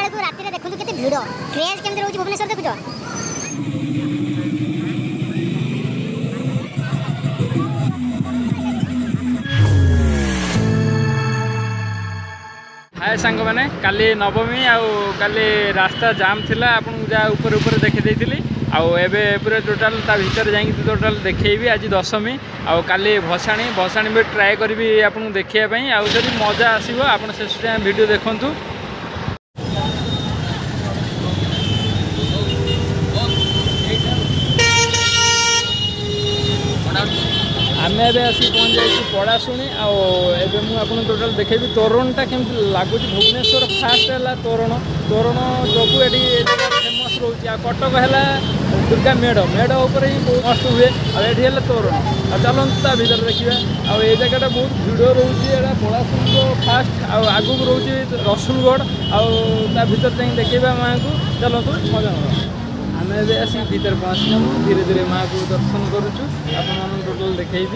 बेले को राति रे देखु केते भिड़ क्रेज केमते रहउची भुवनेश्वर देखुछ। हाय सांग मैंने काली नवमी आउ काली रास्ता जाम थिला आपन जा ऊपर ऊपर देखि देइथिली आउ एबे पूरा टोटल ता भीतर जाई टोटल देखैबी आज दशमी आउ काली भसाणी भी ट्राए करबी आपन देखिया पई आउ जदी मजा आसीबो आपन से वीडियो देखंतु। आम आसी पहुँच जाइए पड़ाशुणी आबे मुझे टोटाल देखेबी तोरणटा केमती लगुच भुवनेश्वर फास्ट है तोरण जो ये फेमस रोचे आ कटक है दुर्गा मेढ़ उपर ही बहुत मस्त हुए आठी है तोरण आ चलते ता भर देखा आ जगह बहुत भिड़ रोचे पड़ाशुणी फास्ट आगू रोचे रसुलगढ़ आ भर जा देखा माँ को चलतु मजा आम ए आसिक भीतर पहुँचलु धीरे धीरे माँ को दर्शन करुचु आप टोटाल देखी।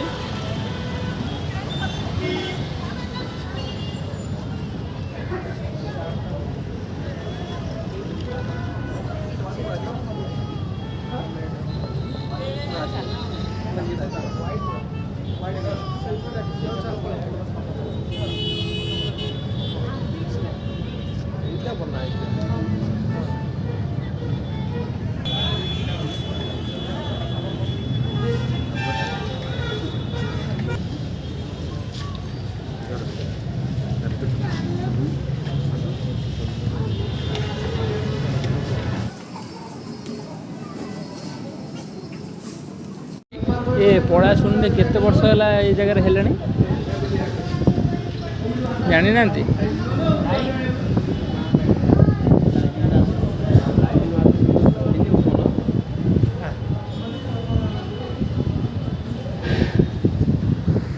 ये पड़ाशुणी केते वर्ष है ये जगह है जानी ना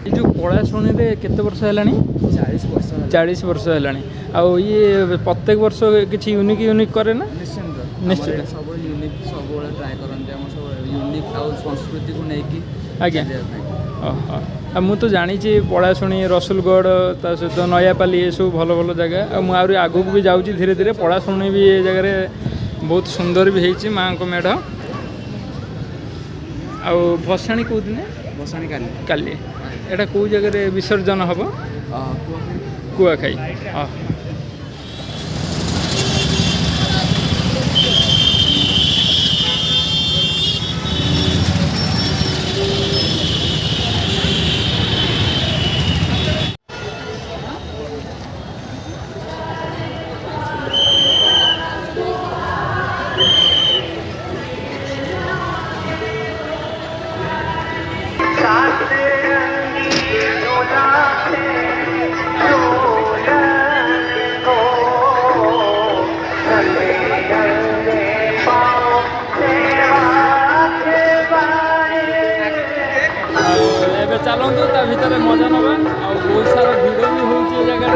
जो पड़ाशुणी केते वर्ष है 40 वर्ष है आउ ये प्रत्येक वर्ष किसी यूनिक करे ना निश्चित सब यूनिक सब ट्राए करते यूनिक संस्कृति को लेकिन आज्ञा आ मु तो जानी पड़ाशुणी रसुलगढ़ ता सहित नयापाली ये सब भल भल जगह मुझे आगू भी जाऊँगी धीरे धीरे पड़ाशुणी भी ये जगह बहुत सुंदर भी होती माँ को मेढ़ आ भसाणी कौ दिन भसाणी काली एटा कौ जगह विसर्जन हम कुआखाई चलतु ता भर मजा नवा आ बहुत सारा भिड़ भी हो जगह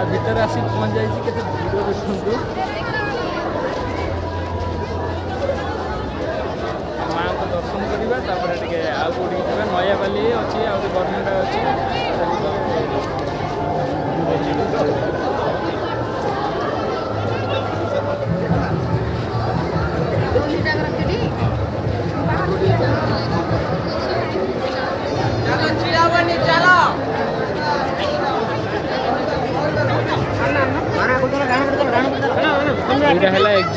भीतर आसी पहुँच जाइए केते भिड़ देखु माँ को दर्शन करवा टे आउ कौटी जाए नयापाली अच्छी आउ बरमुंडा अच्छी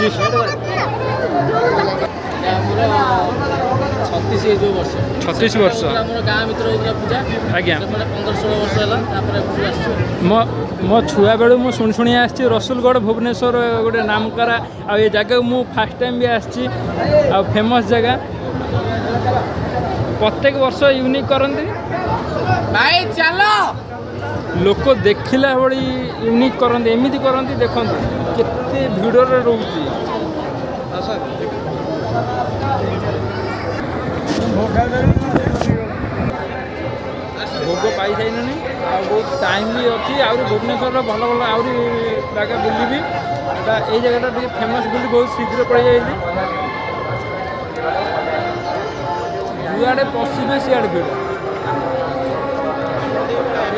36 वर्ष 36 वर्ष गाँ भर होता पूजा आज्ञा 15-16 वर्ष है मो छुआ बेलू मु शुणी आसी रसुलगढ़ भुवनेश्वर गोटे नामकरा आ ये जगह मु फास्ट टाइम भी आसी फेमस जगह प्रत्येक वर्ष यूनिक करती भाई चलो लोक देखला भाई यूनिक करते एमती करती देखते केते भिड़ रोचे भोग पाई सारे बहुत टाइम भी अच्छी आहरी भुवनेश्वर भल भल आहरी जगह बुलि ये जगह फेमस बोली बहुत शीघ्र पड़ जाइए जुआड़े पशिबे सियाड़े भिड़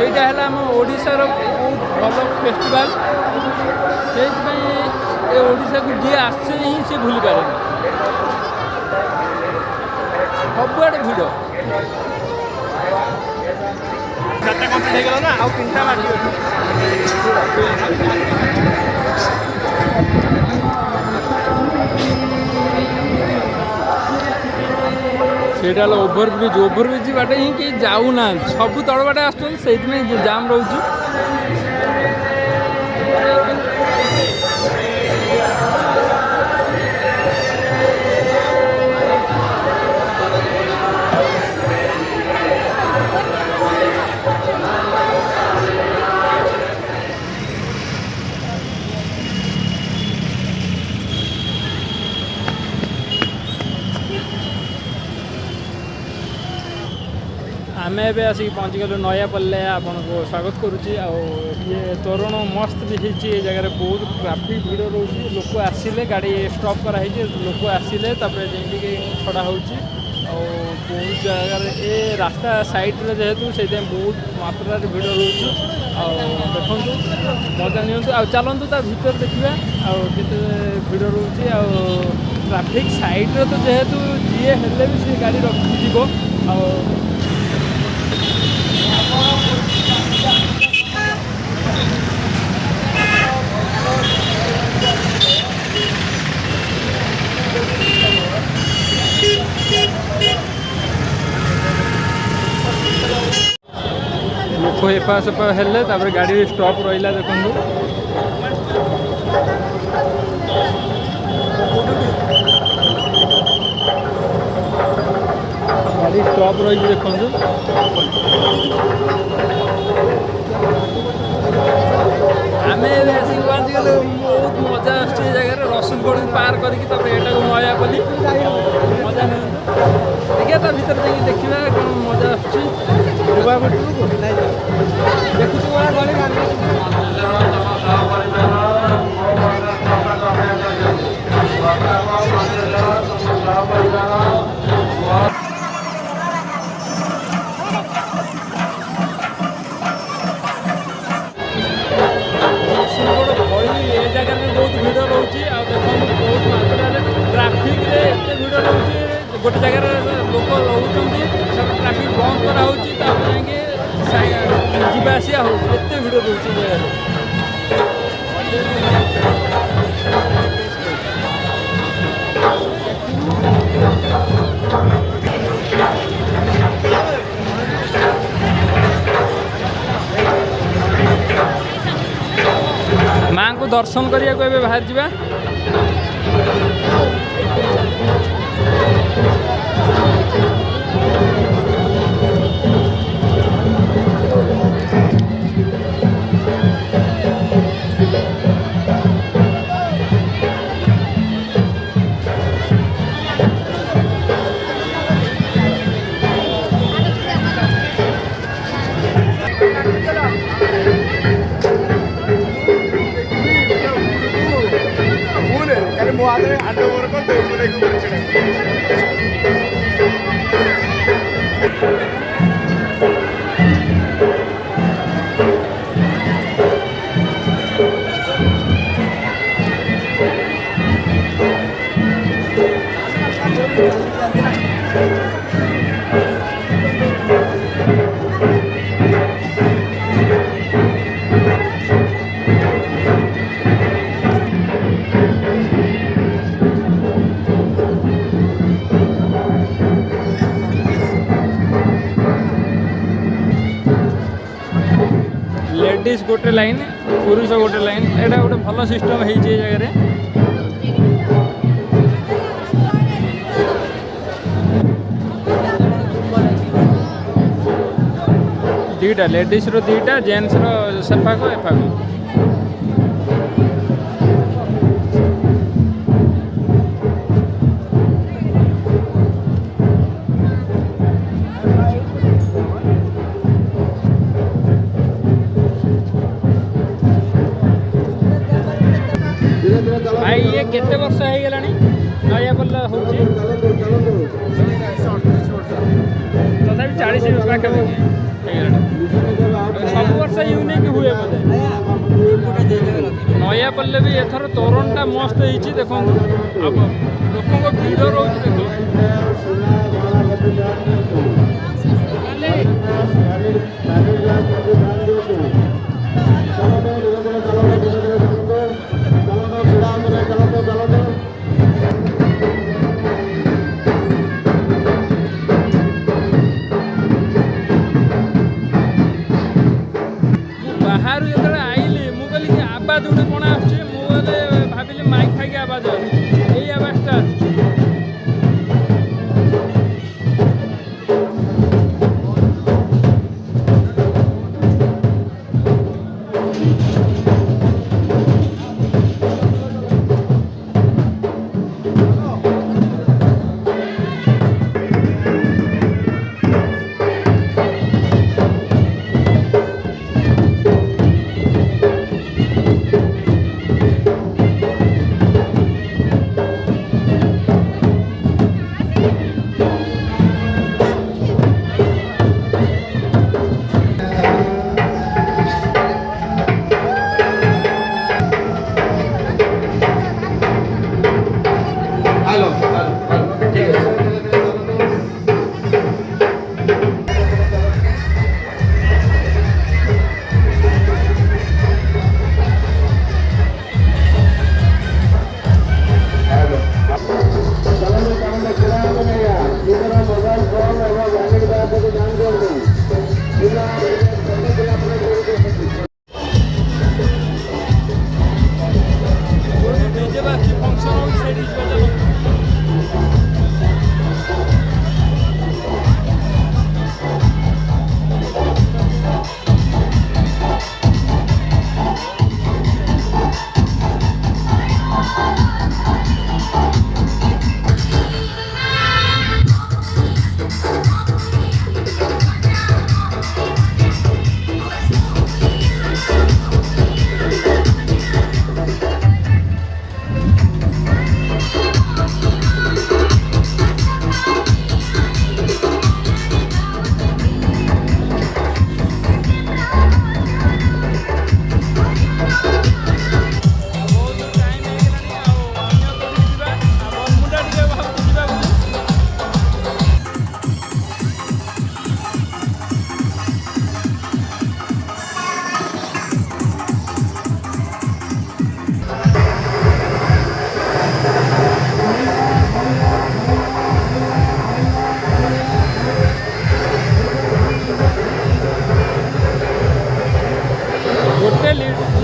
यहीटा है आम ओडार बहुत भल फेस्टिवल से ओडा को जी आसे ही सी भूली पारे सबुआड़े भिड़ चार्टा कम्प्लीट हो ना आउ 3टा बाकी सेटा ओभरब्रिज बाटे ही कहीं जाऊना सब तल बाटे आसमें जाम रोच आम एवं आसिक पहुँची गलु नयापल्ले आपन को स्वागत करुच्ची ये तोरण मस्त भी होती ये जगह बहुत ट्राफिक भिड़ रोच लोक आसिले गाड़ी स्टॉप कराई लोक आसिले जमीक छड़ा हो बहुत जगार ये रास्ता साइड्रे जेहेतु से बहुत मात्रा भिड़ रोच देखु मजा नि चलतु ता भर देखा आते भिड़ रोच ट्राफिक साइड्रे तो जेहेतु जी हेल्ले भी सी गाड़ी रखी लोक एपा सेपा हेल्ले गाड़ी स्टॉप रहा देखु गाड़ी स्टॉप रही देखु आम आसिक पहुँची गलु बहुत मजा आसुच्छे जगह रसुलगढ़ पार करके नयापल्ली मजा नहीं देखिए ता भर जाकि देखा कौन मजा आसुच्छे जगह में बहुत भिड़ रोचे बहुत मात्रा ट्राफिक एत भिड़ रोचे गोटे जगार लोक रोच ट्राफिक बंद करासी होते भिड़ रोचे जगह माँ को दर्शन करिया को बाहर जावा लेडीज गोटे लाइन पुरुष गोटे लाइन एटा गोटे भल सिस्टम है जगह दुईटा लेडीज रो दुईटा जेन्ट्स रो सेपाक एपाक भाई ये केते वर्ष हो गलानी नयापल्ली होची तथापि 40 वर्ष पाखापाखि सब वर्ष यूनिक हुए बोधे नयापल्ली भी एथर तोरणटा मस्त होती देखो अब लोक भिड़ रोच देख बाहर जो आइली मुझे कि आवाज गोटे कौन आसुचे भाविली माइक फाइक आवाज यही आवाजटा आसुचे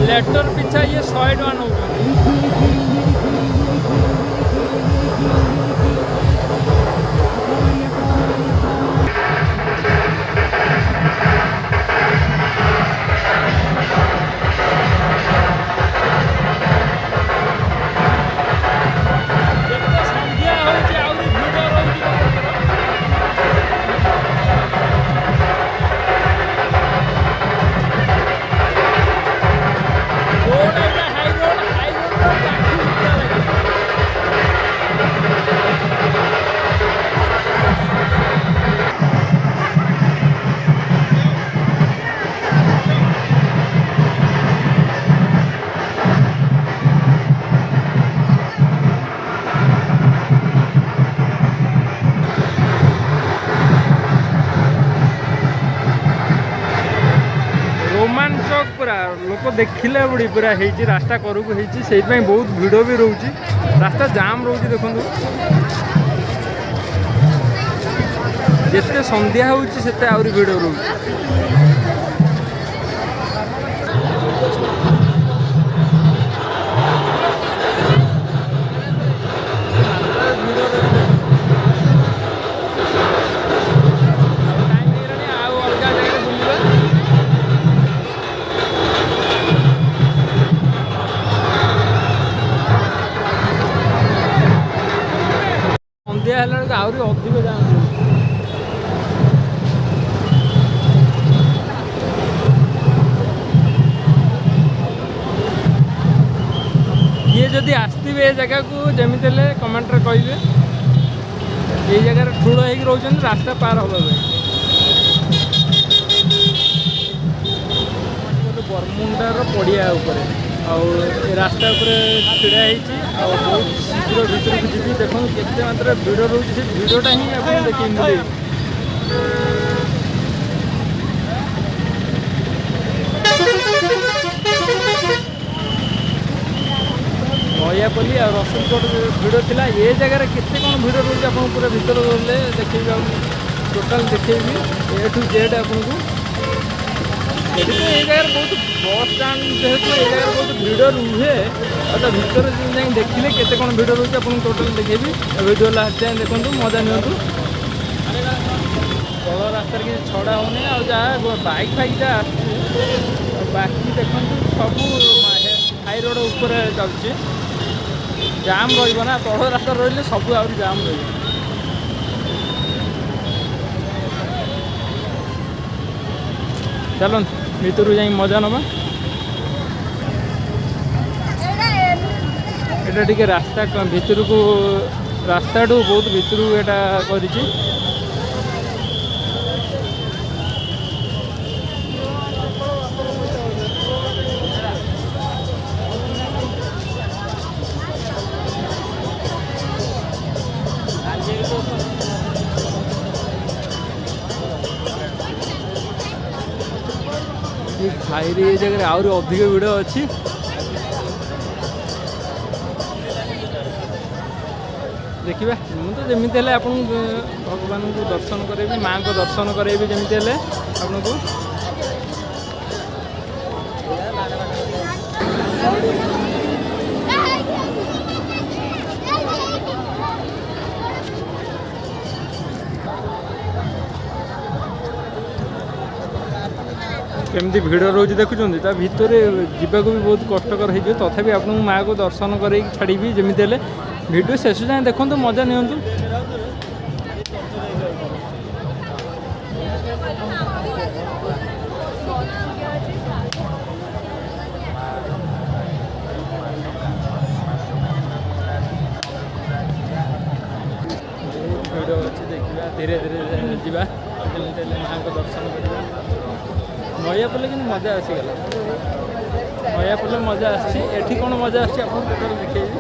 लेटर पिछा ये 100 टका नौ पूरा लोक देखिले बुढ़ी पूरा होती रास्ता करक होती बहुत भिड़ भी रोचे रास्ता जाम रोचे देखो जिते संध्या होते आहरी भिड़ रोचे ସନ୍ଧ୍ୟା ହେଲା ବେଳକୁ ଆହୁରି ଅଧିକ ଜାମ୍ ରହୁଛି। କିଏ ଯଦି ଆସିଥିବେ ଏ ଜାଗାକୁ ଯେମିତି ହେଲେ କମେଣ୍ଟରେ କହିବେ। এই ଜାଗାରେ ଠୁଳ ହେଇକି ରହୁଛନ୍ତି ରାସ୍ତା ପାର ହେବା ପାଇଁ। ବରମୁଣ୍ଡାର ପଡ଼ିଆ ଉପରେ ଆଉ ଏ ରାସ୍ତା ଉପରେ ଛିଡ଼ା ହେଇଛି ଆଉ ବହୁତ ଶୀଘ୍ର ଭିତରକୁ ଯିବି। ଦେଖନ୍ତୁ କେତେ ମାତ୍ରାରେ ଭିଡ଼ ରହୁଛି, ସେ ଭିଡ଼ଟା ହିଁ ଆପଣ ଦେଖେଇନେବେ। ନୟାପଲ୍ଲୀ ଆଉ ରସୁଲଗଡ଼ ଭିଡ଼ ଥିଲା। ଏ ଜାଗାରେ କେତେ କ'ଣ ଭିଡ଼ ରହୁଛି ଆପଣଙ୍କୁ ପୁରା ଭିତରେ ଗଲେ ଦେଖେଇବି। ଆଉ ଟୋଟାଲ୍ ଦେଖେଇବି A to Z ଆପଣଙ୍କୁ। ଏଠି ତ ଏଇ ଜାଗାରେ ବହୁତ ବସ୍ ଷ୍ଟାଣ୍ଡ ଯେହେତୁ ଏଇ ଜାଗାରେ ବହୁତ ଭିଡ଼ ରୁହେ, ଆଉ ତା ଭିତରେ ଯାଇ ଦେଖିଲେ କେତେ କ'ଣ ଭିଡ଼ ରହୁଛି ଆପଣଙ୍କୁ ଟୋଟାଲ୍ ଦେଖେଇବି। ଭିଡ଼ିଓ ଲାଷ୍ଟ ଯାଏଁ ଦେଖନ୍ତୁ, ମଜା ନିଅନ୍ତୁ। ତଳ ରାସ୍ତାରେ କିଛି ଛଡ଼ା ହେଉନି, ଆଉ ଯାହା ବାଇକ୍ ଫାଇକ୍ ଯାହା ଆସୁଛି ବାକି ଦେଖନ୍ତୁ ସବୁ ହାଇ ରୋଡ଼ ଉପରେ ଚାଲୁଛି। ଜାମ୍ ରହିବ ନା, ତଳ ରାସ୍ତା ରହିଲେ ସବୁ ଆହୁରି ଜାମ୍ ରହିବ। ଚାଲନ୍ତୁ ଭିତରକୁ ଯାଇ ମଜା ନେବା। এটা ଟିକେ ରାସ୍ତା ଭିତରକୁ, ରାସ୍ତାଠୁ ବହୁତ ଭିତରକୁ ଏଇଟା କରିଛି। ଭାଇରେ ଏ ଜାଗାରେ ଆହୁରି ଅଧିକ ଭିଡ଼ ଅଛି। ଦେଖିବା, ମୁଁ ତ ଯେମିତି ହେଲେ ଆପଣଙ୍କୁ ଭଗବାନଙ୍କୁ ଦର୍ଶନ କରେଇବି, ମାଆଙ୍କ ଦର୍ଶନ କରେଇବି ଯେମିତି ହେଲେ ଆପଣଙ୍କୁ। କେମିତି ଭିଡ଼ ରହୁଛି ଦେଖୁଛନ୍ତି। ତା ଭିତରେ ଯିବାକୁ ବି ବହୁତ କଷ୍ଟକର ହେଇଯିବ, ତଥାପି ଆପଣଙ୍କୁ ମାଆକୁ ଦର୍ଶନ କରେଇକି ଛାଡ଼ିବି ଯେମିତି ହେଲେ। ଭିଡ଼ିଓ ଶେଷ ଯାଏଁ ଦେଖନ୍ତୁ, ମଜା ନିଅନ୍ତୁ। ଭିଡ଼ ଅଛି, ଦେଖିବା ଧୀରେ ଧୀରେ ଯିବା ଯେମିତି ହେଲେ ମାଆଙ୍କ ଦର୍ଶନ କରିବା। ନୟାପଲ୍ଲୀ କିନ୍ତୁ ମଜା ଆସିଗଲା। ନୟାପଲ୍ଲୀ ମଜା ଆସିଛି, ଏଠି କ'ଣ ମଜା ଆସିଛି ଆପଣଙ୍କୁ ଟୋଟାଲ୍ ଦେଖେଇବି।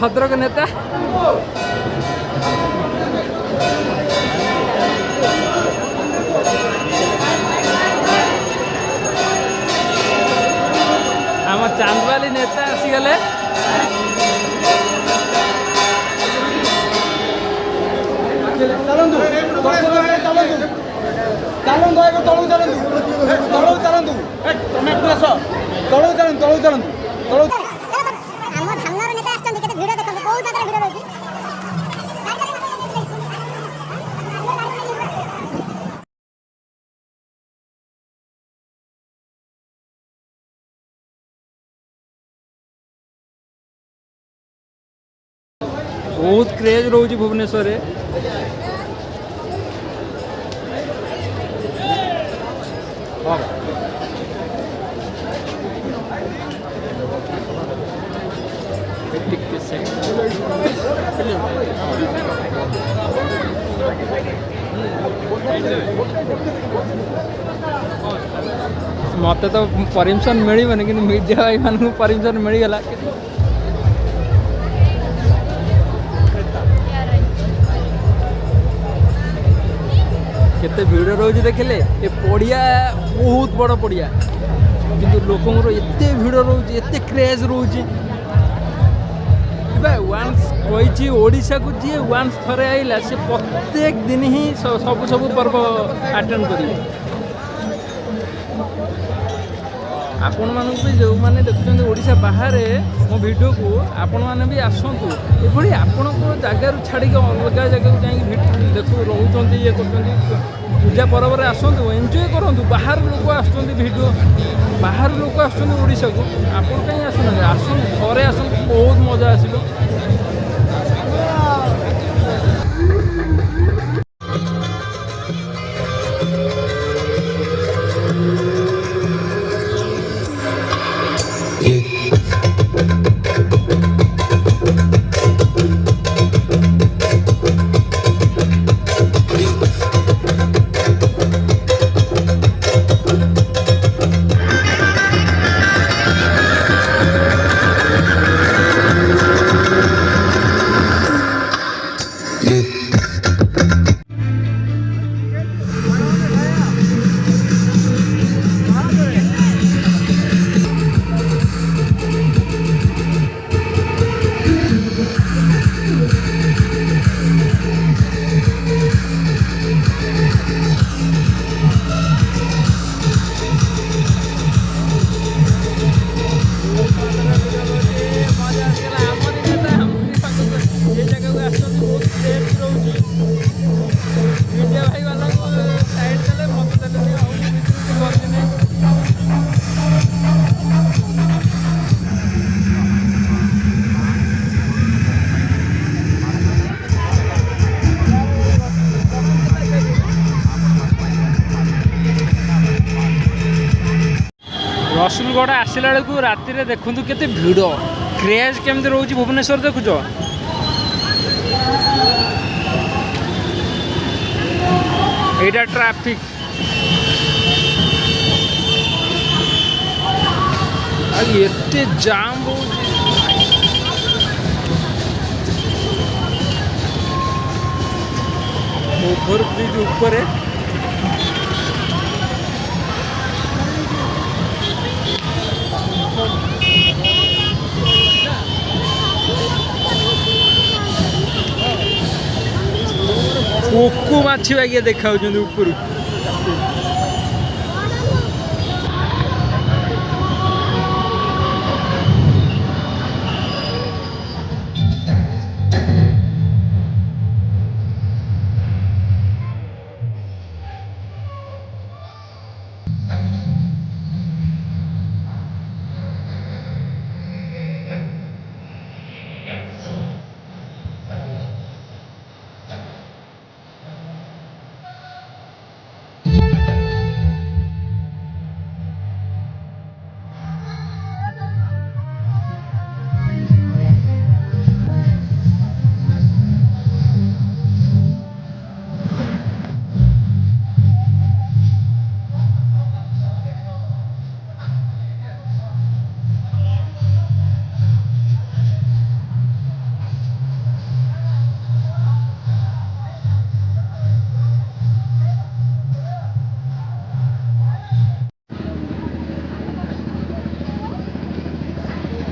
भद्रक नेता आम चांदवाली नेता आसीगले। बहुत क्रेज रोज भुवनेश्वर रे। मत तो परमिशन मिलबनी कि मीडिया भाई मान परमिशन मिलगला केते भिड़ रोज देखिले ये पड़िया बहुत बड़ पड़िया किंतु लोकंर एते भिड़ रोज एते क्रेज रोज वान्स कही ओडिशा को जी वान्स थरे आइला से प्रत्येक दिन ही सब सब पर्व अटेंड करेंगे आपण मानक भी जो मैंने देखुं ओडिशा बाहर मो वीडियो को आपण मैंने भी आसतु ये आपण जगार छाड़ी अलग जगह जाइए देखो रोच ये कर पूजा पर्व में आसतु एंजॉय करूँ बाहर लोक आडियो बाहर लोक आशा को आपण कहीं आसुना आसन थे आसन बहुत मजा आसो रसुलगढ़ आसला बेलू राति देखु केते भिड़ क्रेज केमती रोच भुवनेश्वर देखुच एटा ट्रैफिक एते जाम ओभर ब्रिज ऊपर पोको माछी बागिया देखा ऊपर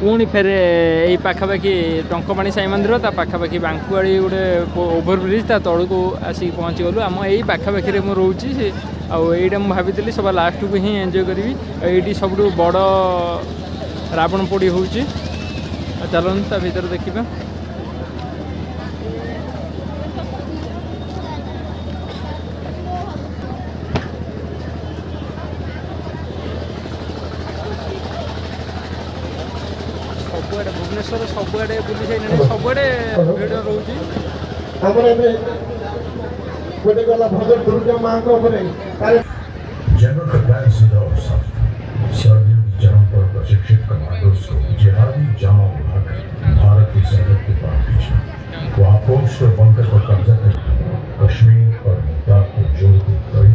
पुणी फेर यही पाखापाखि टंकपाणी साई मंदिर ता पाखापाखि बांकुआड़ी गोटे ओभर ब्रिज ता तौक आसिक पहुँची गलु आम यही पाखापाखि मुझे रोची आईटा मुझे भाई सब लास्ट को ही एंजॉय करी ये सब बड़ रावण पोड़ी हो चलते ता भर देखा सबुआड़े भुवनेश्वर सबुआड़े बुली सारे सबुआड़े भिड़ रोच जनरल कप्तान सर्दियों की जन्म पर प्रशिक्षित कमांडोज को जिहादी जमाव उठाकर भारत की सरहद के पार भेजा। वहाँ पोस्ट और बंकर पर कब्जा कर कश्मीर और लद्दाख को जोड़ती कड़ी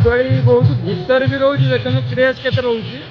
लोक ये बहुत भीतर भी रोचे देखो क्रेज के रोचे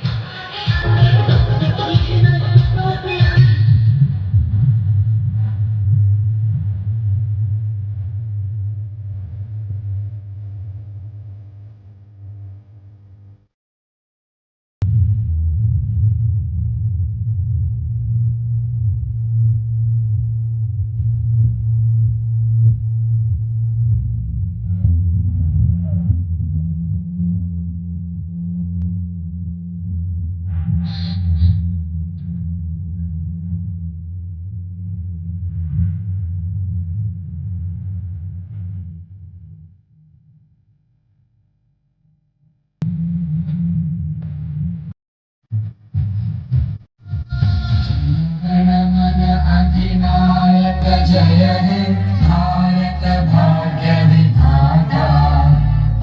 जय हे भारत भाग्य विधाता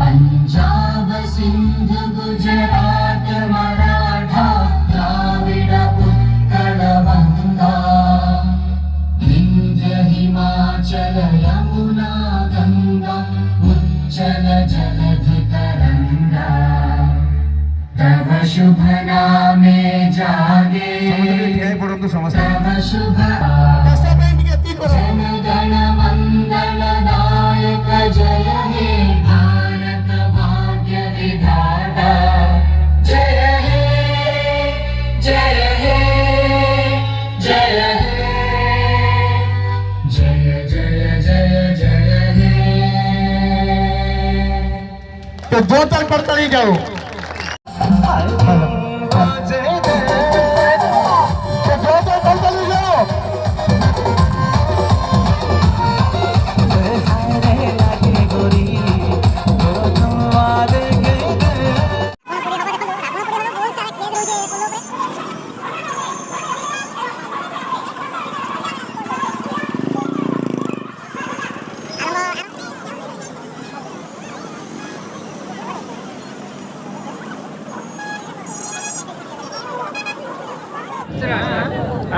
पंजाब सिंध गुजरात मराठा द्राविड उत्कल बंगा विंध्य हिमाचल यमुना गंगा उच्चल जलधि तरंगा तव शुभ नामे जागे तव शुभ जनगण मंगल नायक जय हे भारत भाग्य विधाता जय हे जय हे जय हे जय जय जय जय हे। तो दो तर करता ही जाओ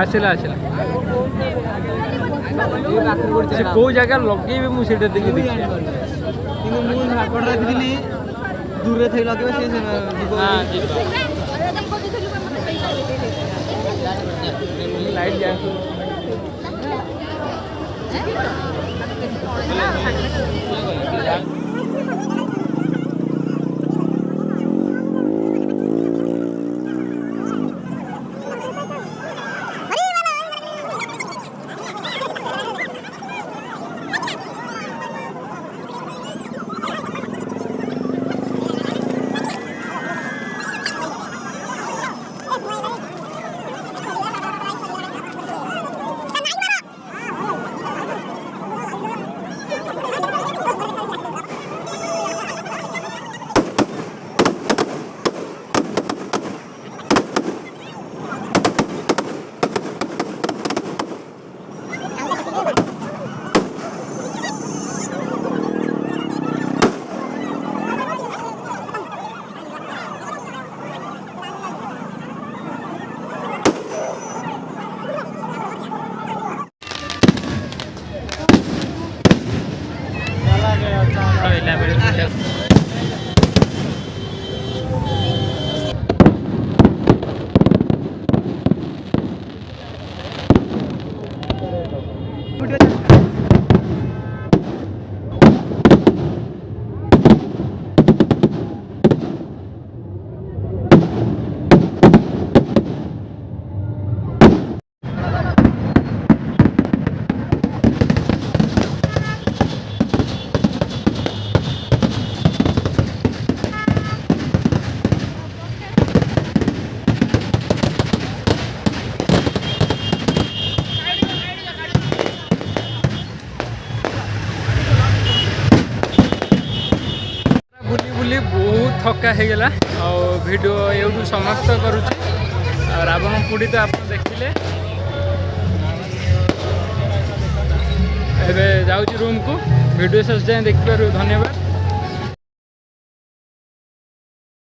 आसला आसला से कौ जगह लगे मुझे देखी देखी दूर थे लगे लाइट जाए थका हो गला वीडियो ये समाप्त करुच्ची रावण पुड़ी तो आप देखिले एबे जाऊँ रूम को वीडियो शेष जाए देखिबार धन्यवाद।